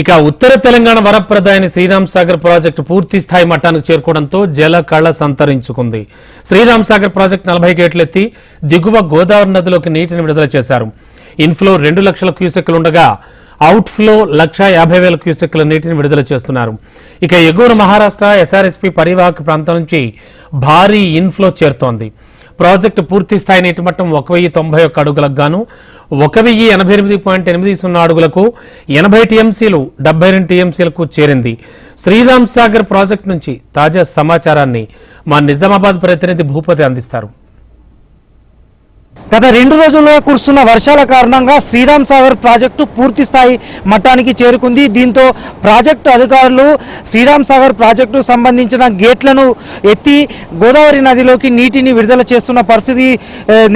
ఇక ఉత్తర తెలంగాణ వరప్రదాయని శ్రీరామ్ సాగర్ ప్రాజెక్టు పూర్తి స్థాయి మట్టానికి చేరుకోవడంతో జల కళ సంతరించుకుంది. శ్రీరామ్ సాగర్ ప్రాజెక్టు 40 గేట్లెత్తి దిగువ గోదావరి నదిలోకి నీటిని విడుదల చేశారు. ఇన్ఫ్లో 2 లక్షల క్యూసెక్కులు ఉండగా అవుట్ఫ్లో 1,50,000 క్యూసెక్కుల నీటిని విడుదల చేస్తున్నారు. ఇక ఎగువన మహారాష్ట్ర ఎస్ఆర్ఎస్పీ పరివాహక ప్రాంతం నుంచి భారీ ఇన్ఫ్లో చేరుతోంది. ప్రాజెక్టు పూర్తి స్థాయి నీటి మట్టం 1,091 అడుగులకు గాను 1,088.80 అడుగులకు 80 టీఎంసీలు 72 టీఎంసీలకు చేరింది. శ్రీరామ్ సాగర్ ప్రాజెక్టు నుంచి తాజా సమాచారాన్ని మా నిజామాబాద్ ప్రతినిధి భూపతి అందిస్తారు. గత 2 రోజుల్లో కురుస్తున్న వర్షాల కారణంగా శ్రీరామ్ సాగర్ ప్రాజెక్టు పూర్తి స్థాయి మట్టానికి చేరుకుంది. దీంతో ప్రాజెక్టు అధికారులు శ్రీరామ్ సాగర్ ప్రాజెక్టు సంబంధించిన గేట్లను ఎత్తి గోదావరి నదిలోకి నీటిని విడుదల చేస్తున్న పరిస్థితి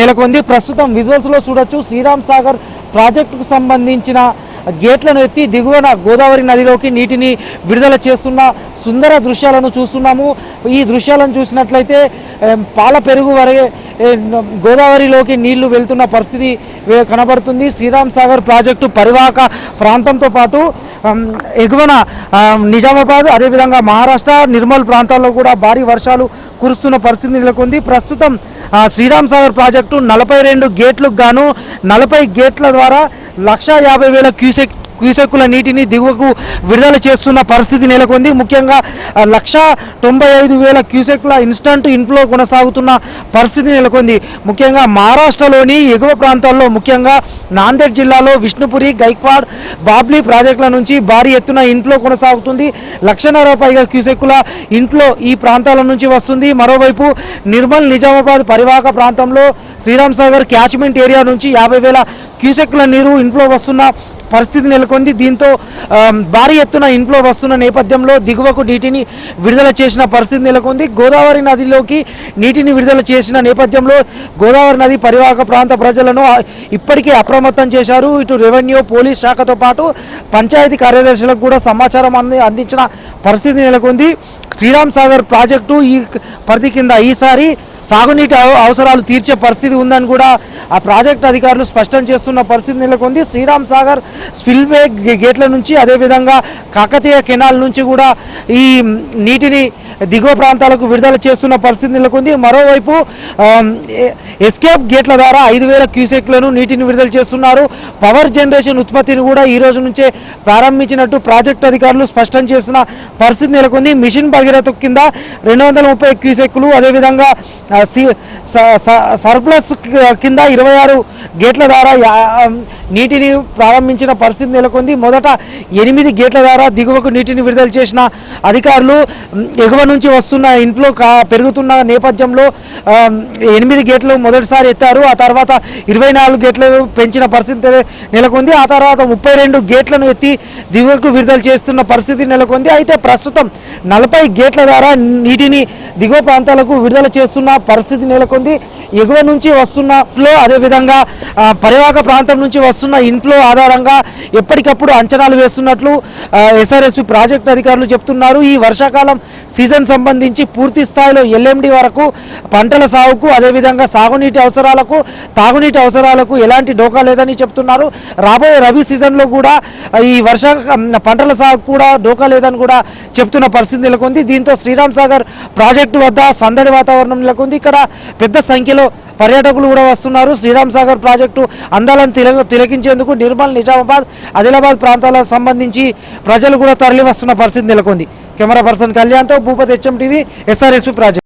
నెలకొంది. ప్రస్తుతం విజువల్స్లో చూడొచ్చు, శ్రీరామ్ సాగర్ ప్రాజెక్టుకు సంబంధించిన గేట్లను ఎత్తి దిగువన గోదావరి నదిలోకి నీటిని విడుదల చేస్తున్న సుందర దృశ్యాలను చూస్తున్నాము. ఈ దృశ్యాలను చూసినట్లయితే పాల పెరుగు వరకే గోదావరిలోకి నీళ్లు వెళ్తున్న పరిస్థితి కనబడుతుంది. శ్రీరామ్ సాగర్ ప్రాజెక్టు పరివాహక ప్రాంతంతో పాటు ఎగువన నిజామాబాద్, అదేవిధంగా మహారాష్ట్ర, నిర్మల్ ప్రాంతాల్లో కూడా భారీ వర్షాలు కురుస్తున్న పరిస్థితి నెలకొంది. ప్రస్తుతం శ్రీరామ్ సాగర్ ప్రాజెక్టు 42 గేట్లకు గాను 40 గేట్ల ద్వారా 1,50,000 క్యూసెక్కుల నీటిని దిగువకు విడుదల చేస్తున్న పరిస్థితి నెలకొంది. ముఖ్యంగా 1,95,000 క్యూసెక్కుల ఇన్స్టంట్ ఇన్ఫ్లో కొనసాగుతున్న పరిస్థితి నెలకొంది. ముఖ్యంగా మహారాష్ట్రలోని ఎగువ ప్రాంతాల్లో, ముఖ్యంగా నాందేడ్ జిల్లాలో విష్ణుపురి, గైక్వాడ్, బాబ్లీ ప్రాజెక్టుల నుంచి భారీ ఎత్తున ఇన్ఫ్లో కొనసాగుతుంది. 1,50,000 పైగా క్యూసెక్కుల ఇన్ఫ్లో ఈ ప్రాంతాల నుంచి వస్తుంది. మరోవైపు నిర్మల్, నిజామాబాద్ పరివాహక ప్రాంతంలో శ్రీరామ్ సాగర్ క్యాచ్మెంట్ ఏరియా నుంచి 50,000 క్యూసెక్కుల నీరు ఇన్ఫ్లో వస్తున్న పరిస్థితి నెలకొంది. దీంతో భారీ ఎత్తున ఇన్ఫ్లో వస్తున్న నేపథ్యంలో దిగువకు నీటిని విడుదల చేసిన పరిస్థితి నెలకొంది. గోదావరి నదిలోకి నీటిని విడుదల చేసిన నేపథ్యంలో గోదావరి నది పరివాహక ప్రాంత ప్రజలను ఇప్పటికే అప్రమత్తం చేశారు. ఇటు రెవెన్యూ, పోలీస్ శాఖతో పాటు పంచాయతీ కార్యదర్శులకు కూడా సమాచారం అందించిన పరిస్థితి నెలకొంది. శ్రీరామ్ సాగర్ ప్రాజెక్టు ఈ పరిధి కింద ఈసారి సాగునీటి అవసరాలు తీర్చే పరిస్థితి ఉందని కూడా ఆ ప్రాజెక్ట్ అధికారులు స్పష్టం చేస్తున్న పరిస్థితి నెలకొంది. శ్రీరామ్ సాగర్ స్పిల్వే గేట్ల నుంచి, అదేవిధంగా కాకతీయ కెనాల్ నుంచి కూడా ఈ నీటిని దిగువ ప్రాంతాలకు విడుదల చేస్తున్న పరిస్థితి నెలకొంది. మరోవైపు ఎస్కేప్ గేట్ల ద్వారా 5,000 క్యూసెక్లను నీటిని విడుదల చేస్తున్నారు. పవర్ జనరేషన్ ఉత్పత్తిని కూడా ఈ రోజు నుంచే ప్రారంభించినట్టు ప్రాజెక్టు అధికారులు స్పష్టం చేసిన పరిస్థితి నెలకొంది. మిషన్ భగీరథ కింద 230 క్యూసెక్లు, అదేవిధంగా సర్ప్లస్ కింద 26 గేట్ల ద్వారా నీటిని ప్రారంభించిన పరిస్థితి నెలకొంది. మొదట 8 గేట్ల ద్వారా దిగువకు నీటిని విడుదల చేసిన అధికారులు ఎగువ నుంచి వస్తున్న ఇన్ఫ్లో పెరుగుతున్న నేపథ్యంలో 8 గేట్లు మొదటిసారి ఎత్తారు. ఆ తర్వాత 24 గేట్లు పెంచిన పరిస్థితి నెలకొంది. ఆ తర్వాత 32 గేట్లను ఎత్తి దిగువకు విడుదల చేస్తున్న పరిస్థితి నెలకొంది. అయితే ప్రస్తుతం 40 గేట్ల ద్వారా నీటిని దిగువ ప్రాంతాలకు విడుదల చేస్తున్న పరిస్థితి నెలకొంది. ఎగువ నుంచి వస్తున్న ఫ్లో, అదేవిధంగా పరివాహక ప్రాంతం నుంచి వస్తున్న ఇన్ఫ్లో ఆధారంగా ఎప్పటికప్పుడు అంచనాలు వేస్తున్నట్లు ఎస్ఆర్ఎస్పీ ప్రాజెక్ట్ అధికారులు చెప్తున్నారు. ఈ వర్షాకాలం సీజన్ సంబంధించి పూర్తి స్థాయిలో ఎల్ఎండి వరకు పంటల సాగుకు, అదేవిధంగా సాగునీటి అవసరాలకు, తాగునీటి అవసరాలకు ఎలాంటి డోకా లేదని చెప్తున్నారు. రాబోయే రబీ సీజన్లో కూడా ఈ పంటల సాగు కూడా డోకా లేదని కూడా చెప్తున్న పరిస్థితి నెలకొంది. దీంతో శ్రీరామ్ సాగర్ ప్రాజెక్టు వద్ద సందడి వాతావరణం నెలకొంది. ఇక్కడ పెద్ద సంఖ్యలో పర్యాటకులు కూడా వస్తున్నారు. శ్రీరామ్ సాగర్ ప్రాజెక్టు అందాలను తిలకించేందుకు నిర్మల్, నిజామాబాద్, ఆదిలాబాద్ ప్రాంతాలకు సంబంధించి ప్రజలు కూడా తరలి వస్తున్న పరిస్థితి నెలకొంది. కెమెరా పర్సన్ కళ్యాణ్తో Bhupathi, HM TV, SRSP project.